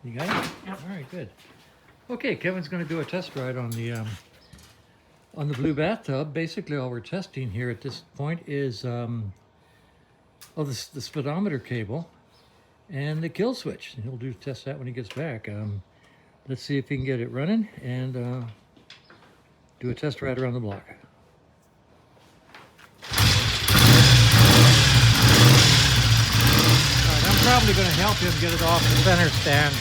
You got it? Yep. All right, good. Okay, Kevin's going to do a test ride on the blue bathtub. Basically, all we're testing here at this point is the speedometer cable and the kill switch. And he'll test that when he gets back. Let's see if he can get it running and do a test ride around the block. All right, I'm probably going to help him get it off the center stand.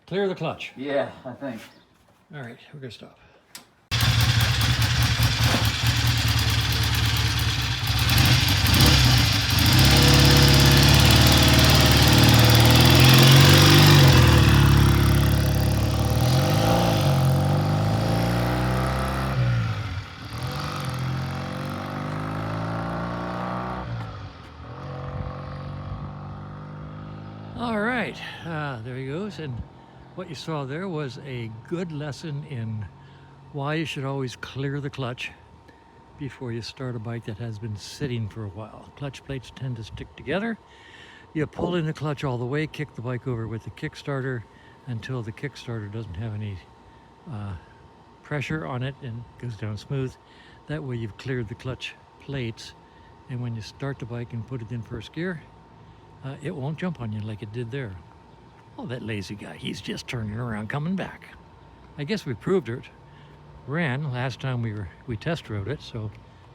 Clear the clutch. Yeah, I think. All right, we're gonna stop. All right, there he goes. And what you saw there was a good lesson in why you should always clear the clutch before you start a bike that has been sitting for a while. Clutch plates tend to stick together. You pull in the clutch all the way, kick the bike over with the Kickstarter until the Kickstarter doesn't have any pressure on it and goes down smooth. That way you've cleared the clutch plates, and when you start the bike and put it in first gear, it won't jump on you like it did there. Oh, that lazy guy, he's just turning around, coming back. I guess we proved it. Ran last time we test rode it, so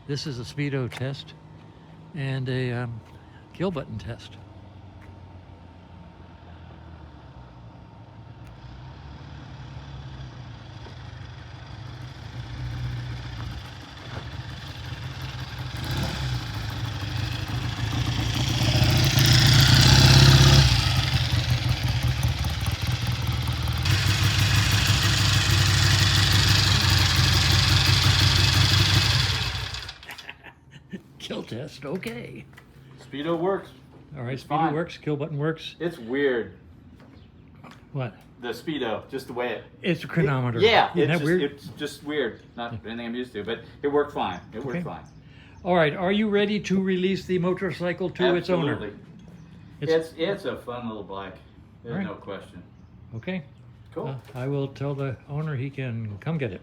this is a speedo test and a kill button test. Kill test, okay. Speedo works. All right, it's speedo fine. works, kill button works. It's weird. What? The speedo, just the way it. It's a chronometer. Yeah, Isn't that weird? It's just weird. Not anything I'm used to, but it worked fine. It worked fine. All right, are you ready to release the motorcycle to its owner? Absolutely. It's a fun little bike. There's right. no question. Okay. Cool. I will tell the owner he can come get it.